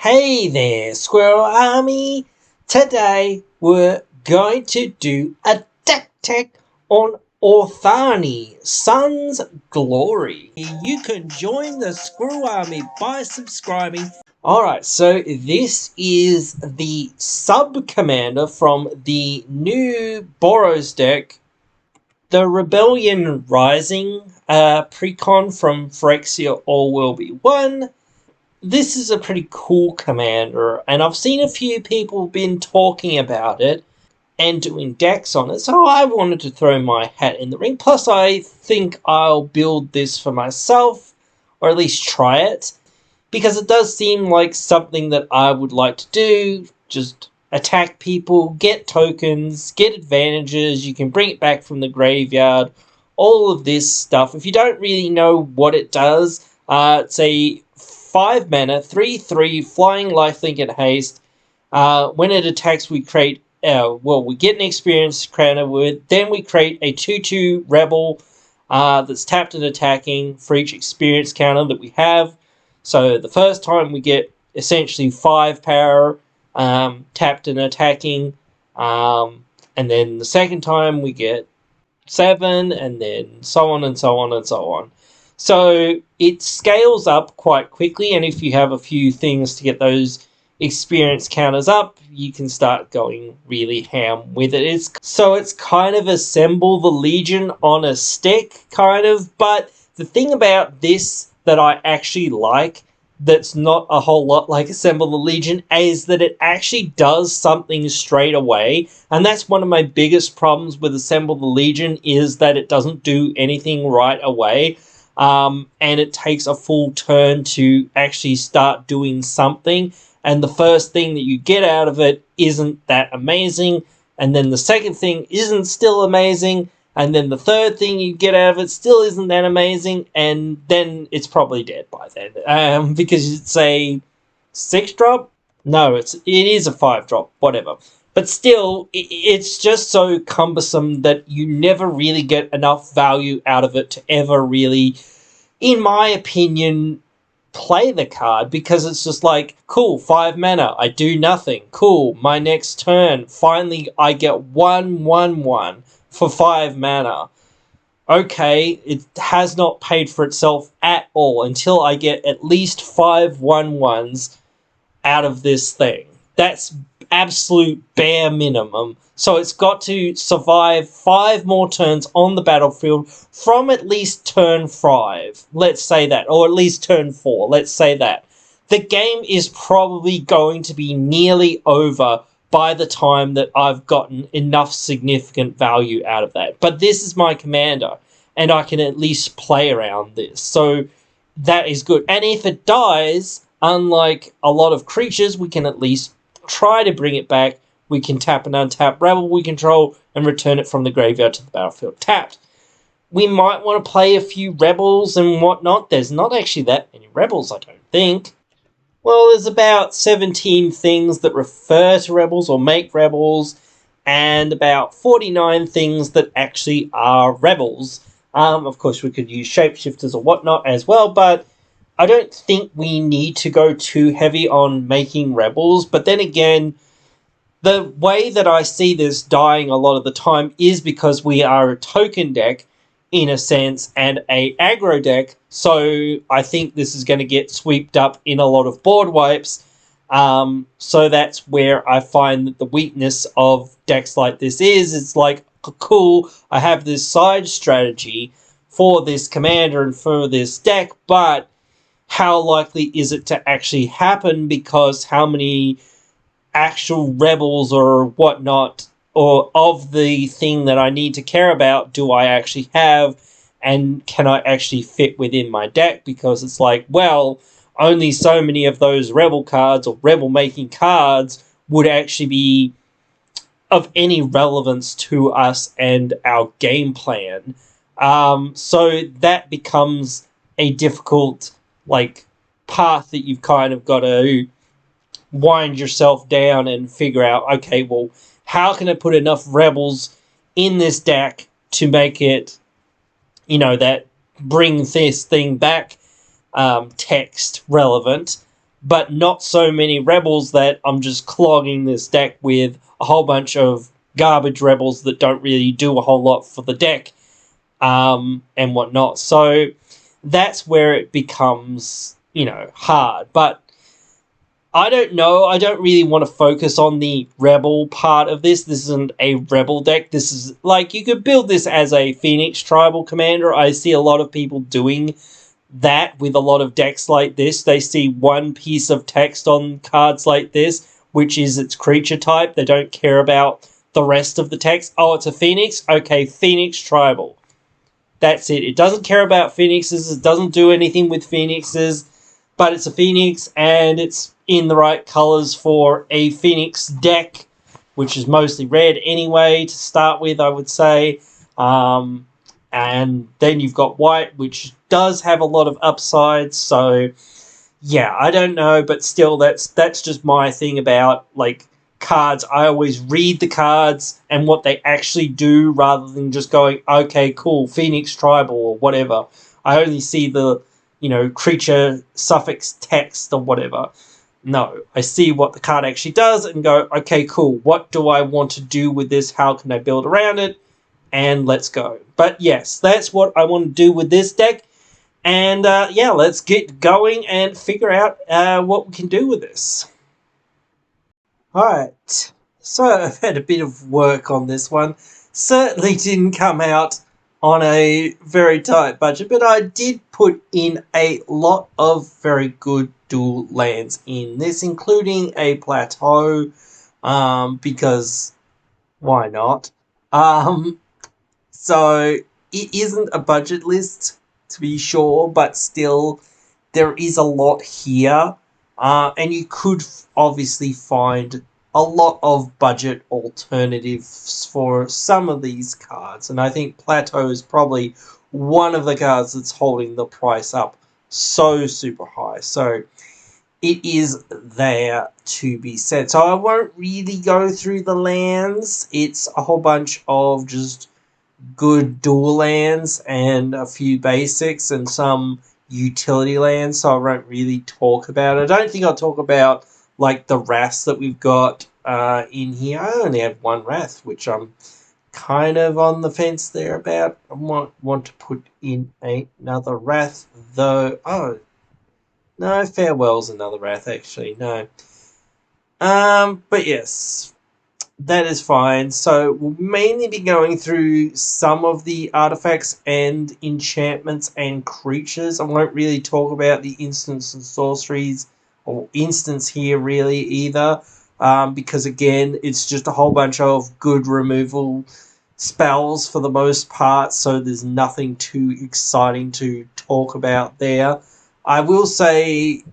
Hey there, Squirrel Army! Today we're going to do a deck tech on Otharri, Sun's Glory. You can join the Squirrel Army by subscribing. Alright, so this is the sub-commander from the new Boros deck, the Rebellion Rising precon from Phyrexia All Will Be One. This is a pretty cool commander, and I've seen a few people been talking about it and doing decks on it, so I wanted to throw my hat in the ring. Plus, I think I'll build this for myself, or at least try it, because it does seem like something that I would like to do. Just attack people, get tokens, get advantages, you can bring it back from the graveyard, all of this stuff. If you don't really know what it does, it's a 5 mana, 3/3, flying, lifelink, and haste. When it attacks, we create, we get an experience counter with, then we create a 2/2 rebel that's tapped and attacking for each experience counter that we have. So the first time we get essentially 5 power, tapped and attacking, and then the second time we get 7, and then so on and so on and so on. So it scales up quite quickly, and if you have a few things to get those experience counters up, you can start going really ham with it. It's kind of Assemble the Legion on a stick, kind of, but the thing about this that I actually like, that's not a whole lot like Assemble the Legion, is that it actually does something straight away, and that's one of my biggest problems with Assemble the Legion, is that it doesn't do anything right away. And it takes a full turn to actually start doing something, and the first thing that you get out of it isn't that amazing, and then the second thing isn't still amazing, and then the third thing you get out of it still isn't that amazing, and then it's probably dead by then, because it's a 6-drop? No, it is a 5-drop, whatever. But still, it's just so cumbersome that you never really get enough value out of it to ever really, in my opinion, play the card, because it's just like, cool, 5 mana, I do nothing. Cool, my next turn, finally I get 1/1/1 for 5 mana. Okay, it has not paid for itself at all until I get at least 5 1/1s out of this thing. That's absolute bare minimum. So it's got to survive 5 more turns on the battlefield from at least turn 5. Let's say that. Or at least turn 4. Let's say that. The game is probably going to be nearly over by the time that I've gotten enough significant value out of that. But this is my commander, and I can at least play around this. So that is good. And if it dies, unlike a lot of creatures, we can at least try to bring it back. We can tap and untap rebel we control and return it from the graveyard to the battlefield tapped. We might want to play a few rebels and whatnot. There's not actually that many rebels, I don't think. Well, there's about 17 things that refer to rebels or make rebels, and about 49 things that actually are rebels. Of course, we could use shapeshifters or whatnot as well, but I don't think we need to go too heavy on making rebels. But then again, the way that I see this dying a lot of the time is because we are a token deck, in a sense, and a aggro deck, so I think this is going to get swept up in a lot of board wipes. So that's where I find that the weakness of decks like this is, it's like, cool, I have this side strategy for this commander and for this deck, but how likely is it to actually happen, because how many actual rebels or whatnot, or of the thing that I need to care about, do I actually have, and can I actually fit within my deck? Because it's like, well, only so many of those rebel cards or rebel making cards would actually be of any relevance to us and our game plan. So that becomes a difficult, path that you've kind of got to wind yourself down and figure out, okay, well, how can I put enough rebels in this deck to make it, that bring this thing back text relevant, but not so many rebels that I'm just clogging this deck with a whole bunch of garbage rebels that don't really do a whole lot for the deck, and whatnot. So that's where it becomes, hard. But I don't know. I don't really want to focus on the rebel part of this. This isn't a rebel deck. This is like, you could build this as a Phoenix tribal commander. I see a lot of people doing that with a lot of decks like this. They see one piece of text on cards like this, which is its creature type. They don't care about the rest of the text. Oh, it's a Phoenix? Okay, Phoenix tribal. That's it. It doesn't care about Phoenixes. It doesn't do anything with Phoenixes. But it's a Phoenix, and it's in the right colors for a Phoenix deck, which is mostly red anyway, to start with, I would say. And then you've got white, which does have a lot of upsides. So, yeah, I don't know, but still, that's just my thing about, like, cards. I always read the cards and what they actually do rather than just going, okay, cool, Phoenix Tribal or whatever. I only see the creature suffix text or whatever. No, I see what the card actually does and go, okay, cool, what do I want to do with this? How can I build around it? And let's go. But yes, that's what I want to do with this deck. And yeah, let's get going and figure out what we can do with this. Alright, so I've had a bit of work on this one. Certainly didn't come out on a very tight budget, but I did put in a lot of very good dual lands in this, including a plateau, because why not? So it isn't a budget list, to be sure, but still there is a lot here, and you could obviously find a lot of budget alternatives for some of these cards, and I think Plateau is probably one of the cards that's holding the price up so super high. So it is there to be said. So I won't really go through the lands. It's a whole bunch of just good dual lands and a few basics and some utility lands, so I won't really talk about it. I don't think I'll talk about like the wraths that we've got in here. I only have one wrath, which I'm kind of on the fence there about. I might want to put in another wrath, though. Oh, no, Farewell's another wrath, actually. No. But yes, that is fine. So we'll mainly be going through some of the artifacts and enchantments and creatures. I won't really talk about the instants and sorceries or instants here really either, because again, it's just a whole bunch of good removal spells for the most part, so there's nothing too exciting to talk about there. I will say,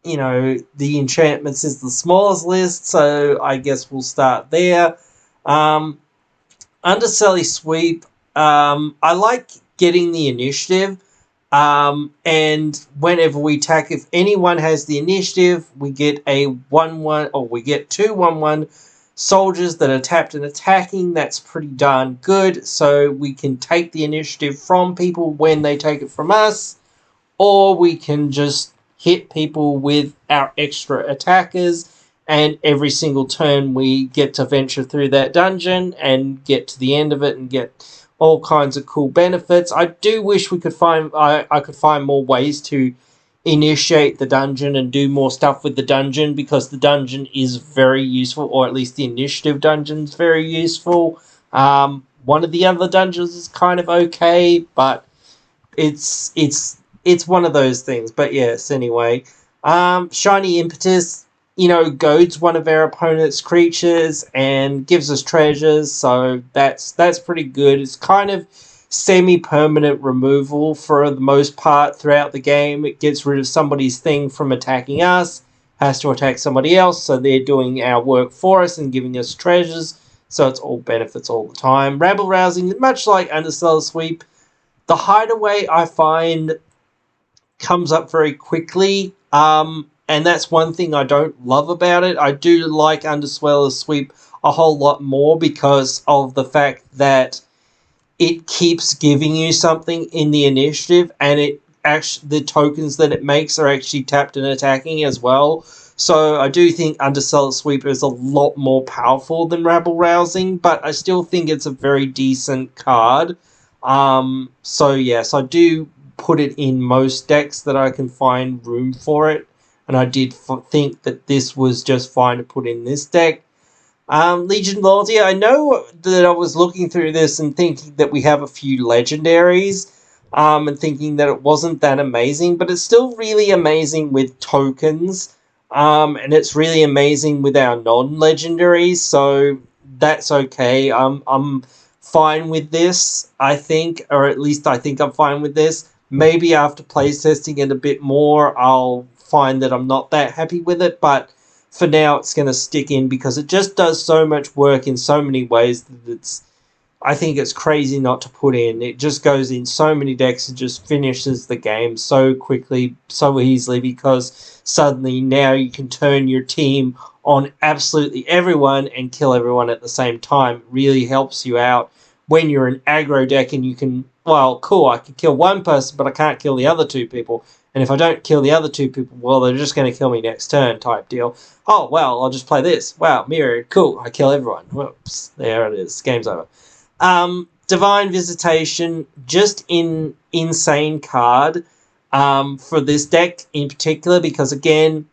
the enchantments is the smallest list, so I guess we'll start there. Underselly Sweep, I like getting the initiative, and whenever we attack, if anyone has the initiative, we get a 1-1, or we get 2 1-1 soldiers that are tapped and attacking. That's pretty darn good, so we can take the initiative from people when they take it from us, or we can just hit people with our extra attackers, and every single turn we get to venture through that dungeon and get to the end of it and get all kinds of cool benefits. I do wish we could find I could find more ways to initiate the dungeon and do more stuff with the dungeon, because the dungeon is very useful, or at least the initiative dungeon is very useful. One of the other dungeons is kind of okay, but it's one of those things. But yes, anyway. Shiny Impetus, goads one of our opponent's creatures and gives us treasures, so that's pretty good. It's kind of semi-permanent removal for the most part throughout the game. It gets rid of somebody's thing from attacking us, has to attack somebody else, so they're doing our work for us and giving us treasures, so it's all benefits all the time. Rabble Rousing, much like Underseller Sweep, the Hideaway, I find, comes up very quickly, and that's one thing I don't love about it. I do like Undersweller Sweep a whole lot more because of the fact that it keeps giving you something in the initiative, and it the tokens that it makes are actually tapped and attacking as well. So I do think Underseller Sweeper is a lot more powerful than Rabble Rousing, but I still think it's a very decent card. So yes, I do put it in most decks that I can find room for it, and I did think that this was just fine to put in this deck. Legion Loyalty, I know that I was looking through this and thinking that we have a few legendaries, and thinking that it wasn't that amazing, but it's still really amazing with tokens, and it's really amazing with our non-legendaries, so that's okay. I'm fine with this, I think, or at least I think I'm fine with this. Maybe after playtesting it a bit more, I'll find that I'm not that happy with it, but for now it's going to stick in because it just does so much work in so many ways that I think it's crazy not to put in. It just goes in so many decks and just finishes the game so quickly, so easily, because suddenly now you can turn your team on absolutely everyone and kill everyone at the same time. It really helps you out when you're an aggro deck and you can, well, cool, I can kill one person, but I can't kill the other two people. And if I don't kill the other two people, well, they're just going to kill me next turn type deal. Oh, well, I'll just play this. Wow, mirror, cool, I kill everyone. Whoops, there it is, game's over. Divine Visitation, just an insane card for this deck in particular, because again,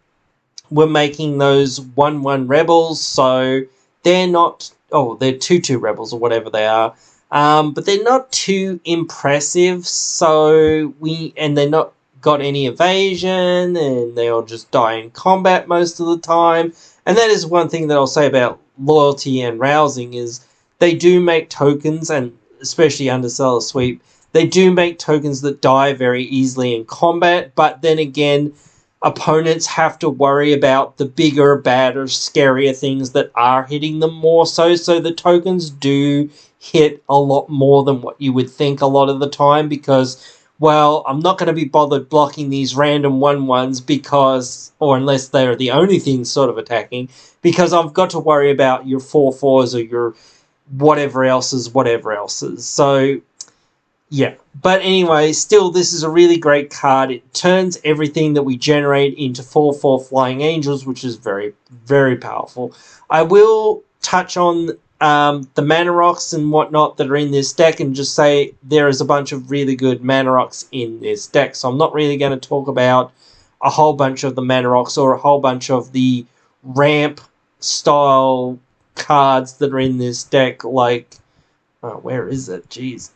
we're making those 1/1 rebels, so they're not, they're 2/2 rebels or whatever they are, but they're not too impressive, and they're not got any evasion, and they'll just die in combat most of the time. And that is one thing that I'll say about Loyalty and Rousing is they do make tokens, and especially Underseller Sweep, they do make tokens that die very easily in combat, but then again, opponents have to worry about the bigger, badder, scarier things that are hitting them more so the tokens do hit a lot more than what you would think a lot of the time, because, well, I'm not going to be bothered blocking these random 1/1s because, or unless they're the only things sort of attacking, because I've got to worry about your 4/4s or your whatever else's. So, yeah. But anyway, still, this is a really great card. It turns everything that we generate into 4/4 Flying Angels, which is very, very powerful. I will touch on the Mana Rocks and whatnot that are in this deck and just say there is a bunch of really good Mana Rocks in this deck. So I'm not really going to talk about a whole bunch of the Mana Rocks or a whole bunch of the ramp style cards that are in this deck, like, where is it? Jeez.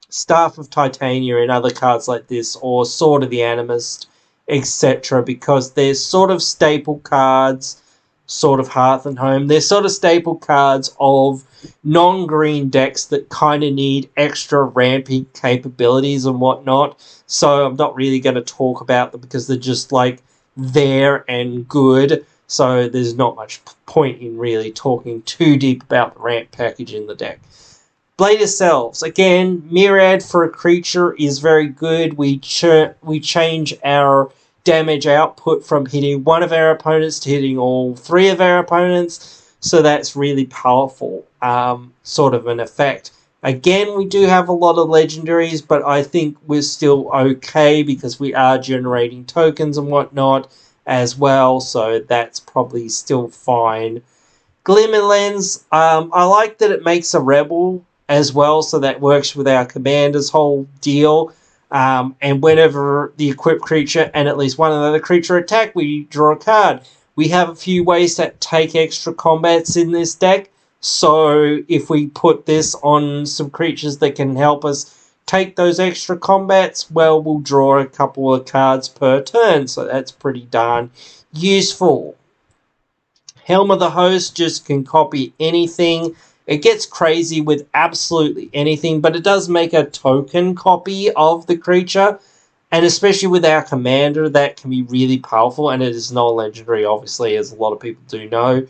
Staff of Titania and other cards like this, or Sword of the Animist, etc., because they're sort of staple cards, sort of Hearth and Home. They're sort of staple cards of non-green decks that kind of need extra ramping capabilities and whatnot. So I'm not really going to talk about them because they're just like there and good. So there's not much point in really talking too deep about the ramp package in the deck. Blade of Selves. Again, Myriad for a creature is very good. We change our damage output from hitting one of our opponents to hitting all three of our opponents. So that's really powerful, sort of an effect. Again, we do have a lot of legendaries, but I think we're still okay because we are generating tokens and whatnot as well. So that's probably still fine. Glimmer Lens. I like that it makes a rebel as well, so that works with our commander's whole deal. And whenever the equipped creature and at least one other creature attack, we draw a card. We have a few ways to take extra combats in this deck, so if we put this on some creatures that can help us take those extra combats, well, we'll draw a couple of cards per turn, so that's pretty darn useful. Helm of the Host just can copy anything. It gets crazy with absolutely anything, but it does make a token copy of the creature, and especially with our commander, that can be really powerful, and it is not legendary, obviously, as a lot of people do know.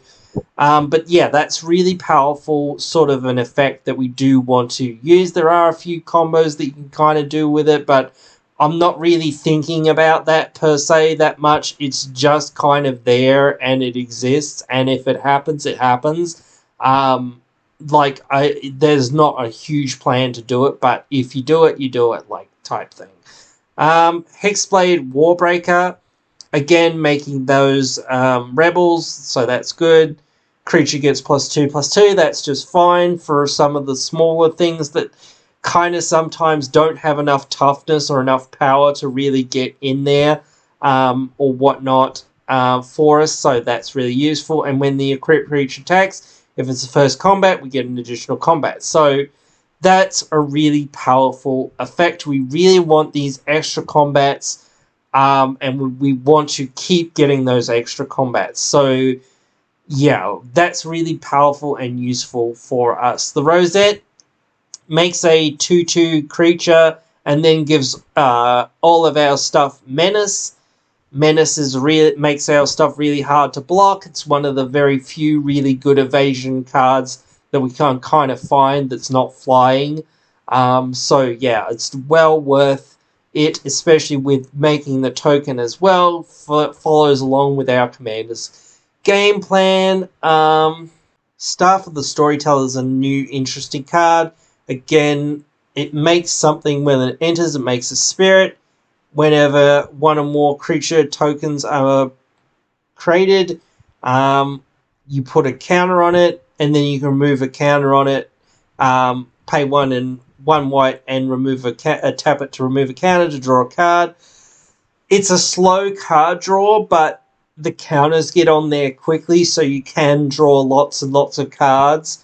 But yeah, that's really powerful, sort of an effect that we do want to use. There are a few combos that you can kind of do with it, but I'm not really thinking about that per se that much. It's just kind of there, and it exists, and if it happens, it happens. There's not a huge plan to do it, but if you do it, you do it. Like, type thing. Hexblade Warbreaker, again making those rebels, so that's good. Creature gets +2/+2, that's just fine for some of the smaller things that kind of sometimes don't have enough toughness or enough power to really get in there or whatnot for us, so that's really useful. And when the equipped creature attacks, if it's the first combat, we get an additional combat. So that's a really powerful effect. We really want these extra combats, and we want to keep getting those extra combats. So yeah, that's really powerful and useful for us. The Rosette makes a 2/2 creature and then gives all of our stuff Menace. Menace makes our stuff really hard to block. It's one of the very few really good evasion cards that we can kind of find that's not flying. So yeah, it's well worth it, especially with making the token as well. Follows along with our commander's game plan. Staff of the Storyteller is a new interesting card. Again, it makes something when it enters, it makes a spirit. Whenever one or more creature tokens are created, you put a counter on it, and then you can remove a counter on it, pay 1 white and remove tap it to remove a counter to draw a card. It's a slow card draw, but the counters get on there quickly, so you can draw lots and lots of cards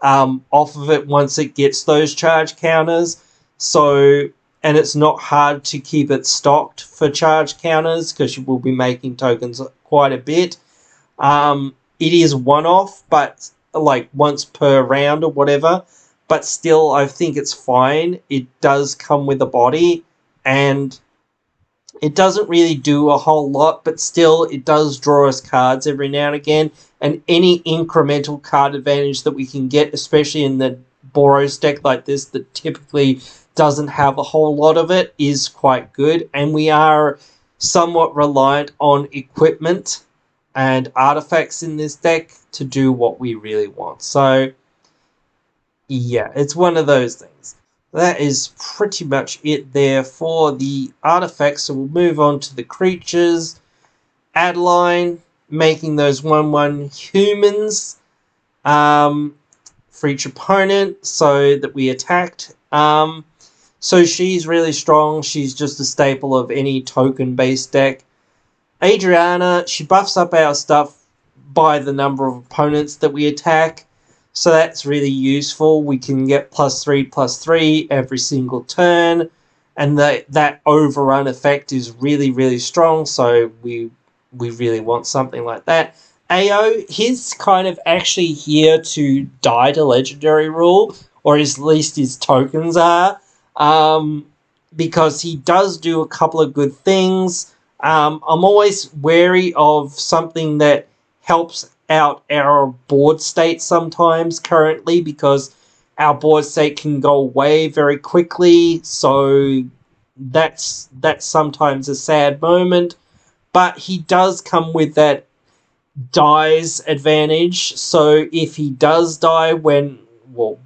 off of it once it gets those charge counters. So, and it's not hard to keep it stocked for charge counters because you will be making tokens quite a bit. It is one-off, but like once per round or whatever. But still, I think it's fine. It does come with a body, and it doesn't really do a whole lot, but still, it does draw us cards every now and again. And any incremental card advantage that we can get, especially in the Boros deck like this, that typically doesn't have a whole lot of it, is quite good. And we are somewhat reliant on equipment and artifacts in this deck to do what we really want. So, yeah, it's one of those things. That is pretty much it there for the artifacts. So we'll move on to the creatures. Adeline, making those 1/1 humans for each opponent so that we attacked. So she's really strong. She's just a staple of any token-based deck. Adriana, she buffs up our stuff by the number of opponents that we attack. So that's really useful. We can get +3/+3 every single turn. And that overrun effect is really, really strong. So we really want something like that. AO, he's kind of actually here to die to Legendary Rule. Or at least his tokens are. Because he does do a couple of good things. I'm always wary of something that helps out our board state sometimes currently, because our board state can go away very quickly, so that's sometimes a sad moment. But he does come with that dies advantage, so if he does die when, well,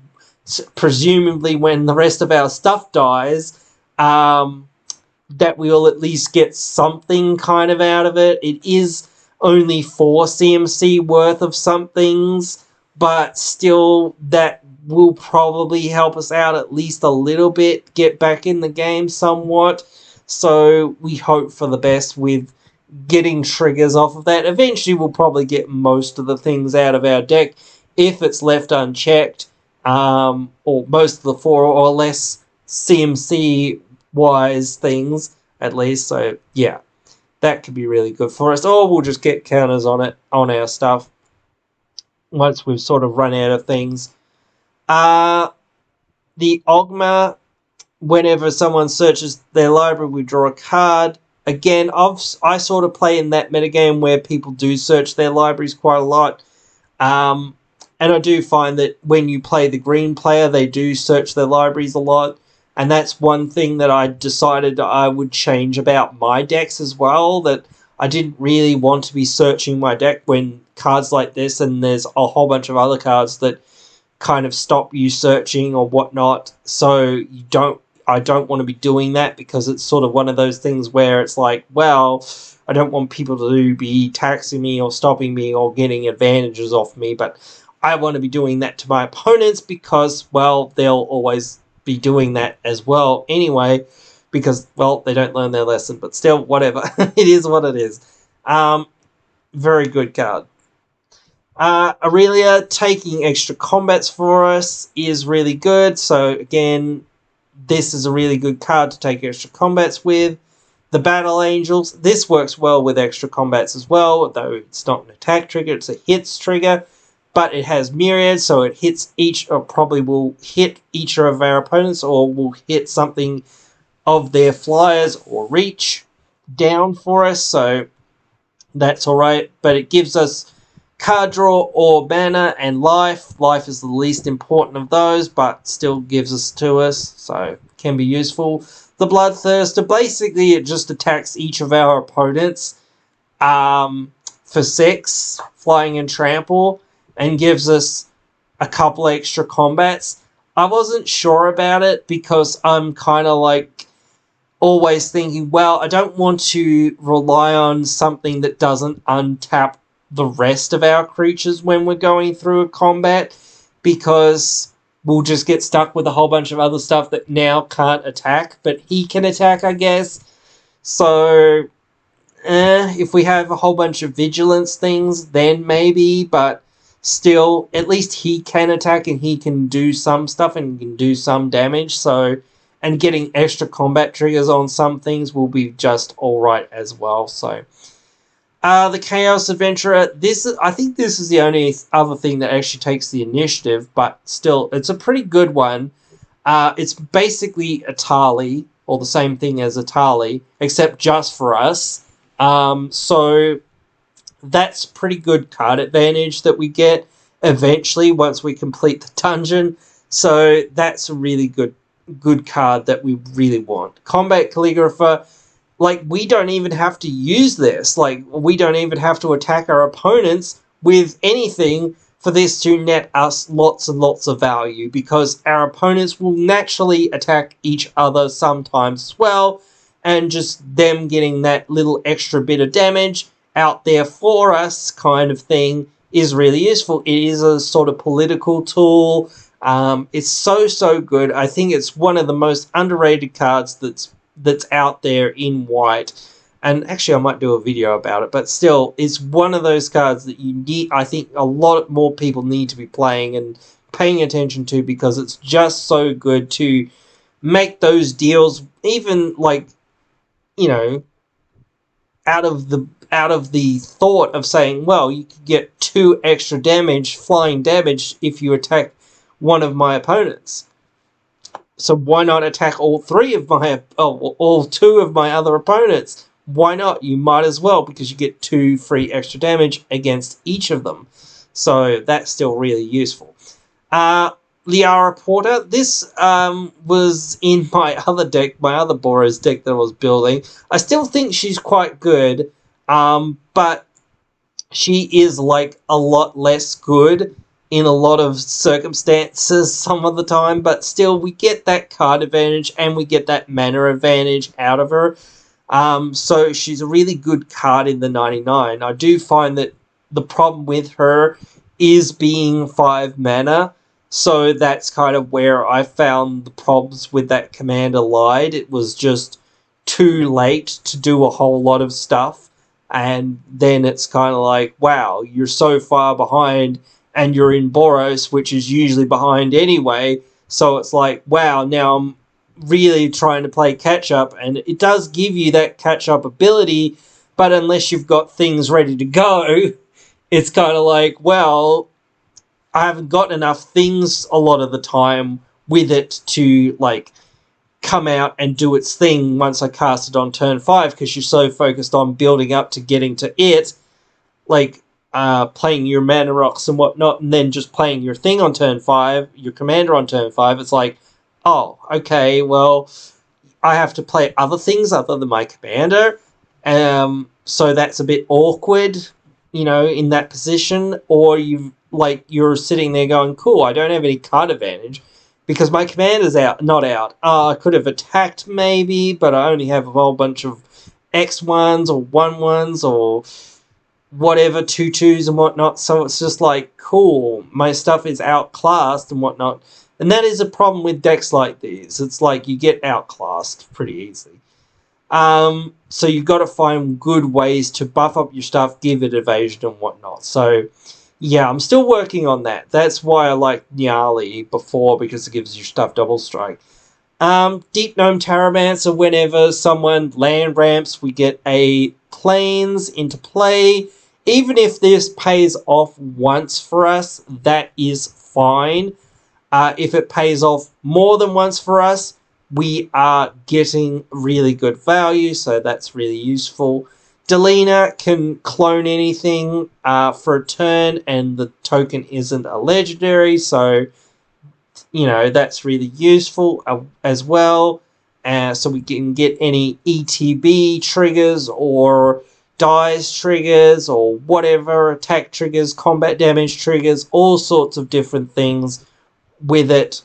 presumably when the rest of our stuff dies, that we'll at least get something kind of out of it. It is only 4 CMC worth of some things, but still that will probably help us out at least a little bit, get back in the game somewhat. So we hope for the best with getting triggers off of that. Eventually we'll probably get most of the things out of our deck if it's left unchecked, or most of the 4 or less CMC wise things at least. So yeah, that could be really good for us. Or we'll just get counters on it, on our stuff, once we've sort of run out of things. The Ogma, whenever someone searches their library, we draw a card. Again, I sort of play in that metagame where people do search their libraries quite a lot. And I do find that when you play the green player, they do search their libraries a lot. And that's one thing that I decided I would change about my decks as well, that I didn't really want to be searching my deck when cards like this, and there's a whole bunch of other cards that kind of stop you searching or whatnot, so you don't I don't want to be doing that because it's sort of one of those things where it's like, well, I don't want people to be taxing me or stopping me or getting advantages off me, but I want to be doing that to my opponents because, well, they'll always be doing that as well anyway because, well, they don't learn their lesson, but still, whatever. It is what it is. Very good card. Aurelia taking extra combats for us is really good. So again, this is a really good card to take extra combats with. The Battle Angels, this works well with extra combats as well, though it's not an attack trigger, it's a hits trigger, but it has Myriad, so it hits each, or probably will hit each of our opponents, or will hit something of their flyers or reach down for us, so that's alright, but it gives us card draw or mana and life. Life is the least important of those, but still gives us to us, so can be useful. The Bloodthirster, basically it just attacks each of our opponents for 6, flying and trample, and gives us a couple extra combats. I wasn't sure about it because I'm kind of like always thinking, well, I don't want to rely on something that doesn't untap the rest of our creatures when we're going through a combat, because we'll just get stuck with a whole bunch of other stuff that now can't attack, but he can attack, I guess. So, if we have a whole bunch of vigilance things, then maybe, but still, at least he can attack and he can do some stuff and can do some damage, so, and getting extra combat triggers on some things will be just alright as well, so. The Chaos Adventurer, I think this is the only other thing that actually takes the initiative, but still, it's a pretty good one. It's basically Otharri, or the same thing as Otharri, except just for us. So that's pretty good card advantage that we get eventually once we complete the dungeon. So that's a really good card that we really want. Combat Calligrapher, like, we don't even have to use this. Like, we don't even have to attack our opponents with anything for this to net us lots and lots of value, because our opponents will naturally attack each other sometimes as well, and just them getting that little extra bit of damage out there for us kind of thing is really useful. It is a sort of political tool. It's so good. I think it's one of the most underrated cards that's out there in white, and actually I might do a video about it, but still, it's one of those cards that you need, I think a lot more people need to be playing and paying attention to, because it's just so good to make those deals, even, like, you know, out of the thought of saying, well, you could get 2 extra damage, flying damage, if you attack one of my opponents. So why not attack all 2 of my other opponents? Why not? You might as well, because you get 2 free extra damage against each of them. So that's still really useful. Liara Porter. This was in my other deck, my other Boros deck that I was building. I still think she's quite good, but she is, like, a lot less good in a lot of circumstances some of the time, but still we get that card advantage and we get that mana advantage out of her. So she's a really good card in the 99. I do find that the problem with her is being 5 mana, so that's kind of where I found the problems with that commander lied. It was just too late to do a whole lot of stuff, and then it's kind of like, wow, you're so far behind, and you're in Boros, which is usually behind anyway, so it's like, wow, now I'm really trying to play catch-up, and it does give you that catch-up ability, but unless you've got things ready to go, it's kind of like, well, I haven't got enough things a lot of the time with it to, like, come out and do its thing once I cast it on turn 5, because you're so focused on building up to getting to it, like, playing your mana rocks and whatnot, and then just playing your thing on turn 5, your commander on turn 5, it's like, oh, okay, well, I have to play other things other than my commander, so that's a bit awkward, you know, in that position, or you're sitting there going, cool, I don't have any card advantage, because my commander's not out. I could have attacked maybe, but I only have a whole bunch of X1s or 1-1s or whatever, 2-2s and whatnot. So it's just like, cool, my stuff is outclassed and whatnot. And that is a problem with decks like these. It's like you get outclassed pretty easily. So you've got to find good ways to buff up your stuff, give it evasion and whatnot. So yeah, I'm still working on that. That's why I liked Nyali before, because it gives your stuff double strike. Deep Gnome Taramancer, whenever someone land ramps, we get a planes into play. Even if this pays off once for us, that is fine. If it pays off more than once for us, we are getting really good value, so that's really useful. Delina can clone anything for a turn, and the token isn't a legendary, so you know that's really useful as well. So we can get any ETB triggers or dice triggers or whatever, attack triggers, combat damage triggers, all sorts of different things with it.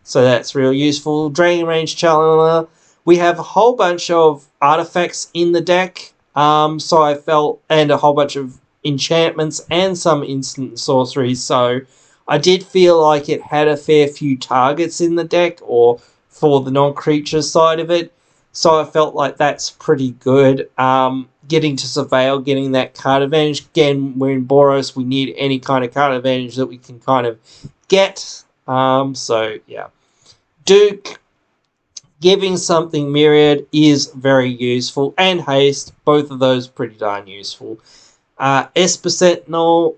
So that's real useful. Dragon Range Challenger. We have a whole bunch of artifacts in the deck. So I felt, and a whole bunch of enchantments and some instant sorceries. So I did feel like it had a fair few targets in the deck, or for the non-creature side of it. So I felt like that's pretty good. Getting to Surveil, getting that card advantage. Again, we're in Boros. We need any kind of card advantage that we can kind of get. So yeah. Duke, giving something Myriad is very useful. And Haste, both of those pretty darn useful. Esper Sentinel,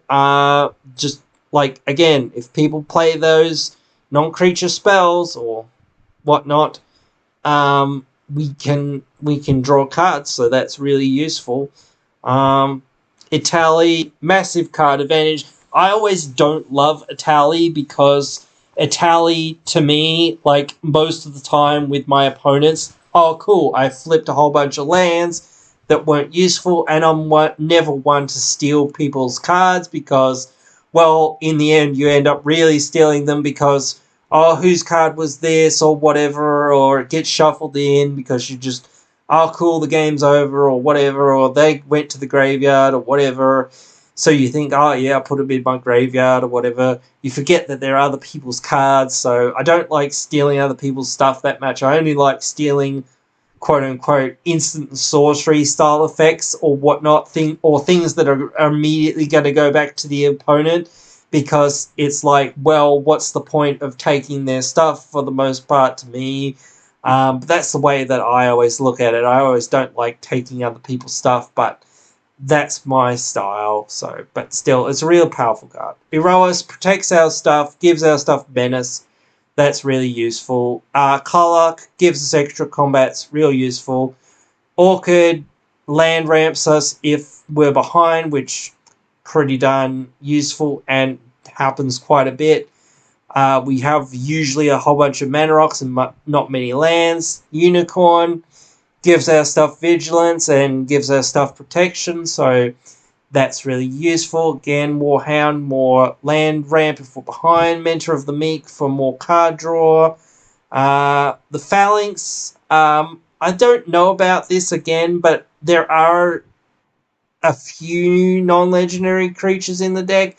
just like, again, if people play those non-creature spells or whatnot, we can draw cards, so that's really useful. Otharri, massive card advantage. I always don't love Otharri because Otharri, to me, like most of the time with my opponents, oh cool, I flipped a whole bunch of lands that weren't useful, and I'm never one to steal people's cards because, well, in the end you end up really stealing them because, oh, whose card was this or whatever, or it gets shuffled in because you just, oh cool, the game's over or whatever, or they went to the graveyard or whatever. So you think, oh yeah, I put them in my graveyard or whatever. You forget that there are other people's cards, so I don't like stealing other people's stuff that much. I only like stealing quote-unquote instant sorcery style effects or whatnot, things that are immediately going to go back to the opponent, because it's like, well, what's the point of taking their stuff for the most part to me? But that's the way that I always look at it. I always don't like taking other people's stuff, but that's my style. So, but still, it's a real powerful card. Erois protects our stuff, gives our stuff menace. That's really useful. Karlach gives us extra combats, real useful. Orchid land ramps us if we're behind, which pretty darn useful and happens quite a bit. We have usually a whole bunch of mana rocks and not many lands. Unicorn gives our stuff vigilance and gives our stuff protection, so that's really useful. Again, Warhound, more land ramp if we're behind. Mentor of the Meek for more card draw. The Phalanx, I don't know about this again, but there are a few non-legendary creatures in the deck,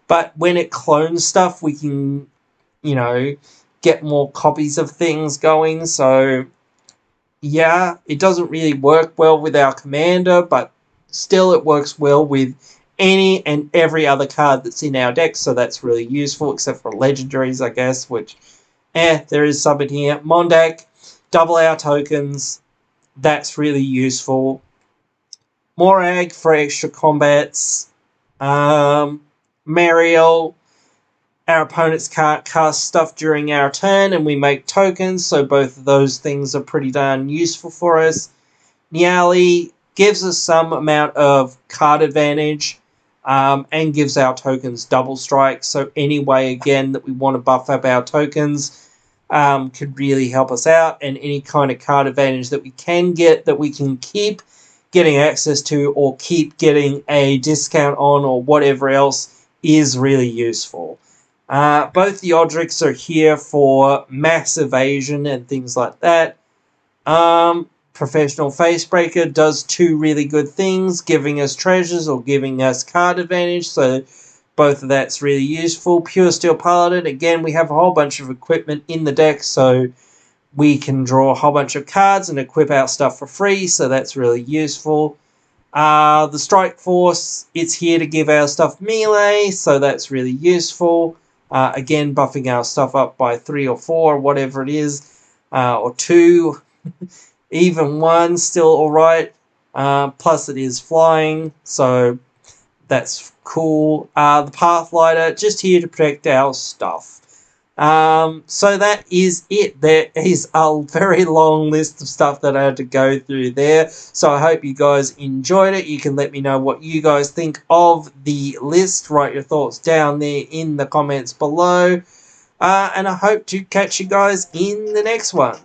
but when it clones stuff, we can, you know, get more copies of things going, so yeah, it doesn't really work well with our commander, but still it works well with any and every other card that's in our deck, so that's really useful, except for legendaries, I guess, which, there is some in here. Mondak, double our tokens, that's really useful. Morag for extra combats. Mariel, our opponents can't cast stuff during our turn, and we make tokens, so both of those things are pretty darn useful for us. Nyali gives us some amount of card advantage, and gives our tokens double strike, so any way, again, that we want to buff up our tokens could really help us out, and any kind of card advantage that we can get, that we can keep getting access to, or keep getting a discount on, or whatever else, is really useful. Both the Odrics are here for mass evasion and things like that. Professional Facebreaker does two really good things, giving us treasures or giving us card advantage, so both of that's really useful. Pure Steel Paladin, again, we have a whole bunch of equipment in the deck, so we can draw a whole bunch of cards and equip our stuff for free, so that's really useful. The Strike Force, it's here to give our stuff melee, so that's really useful. Again, buffing our stuff up by 3 or 4, whatever it is, or 2. Even 1, still alright. Plus it is flying, so that's cool. The Pathlighter, just here to protect our stuff. So that is it. There is a very long list of stuff that I had to go through there. So I hope you guys enjoyed it. You can let me know what you guys think of the list. Write your thoughts down there in the comments below. And I hope to catch you guys in the next one.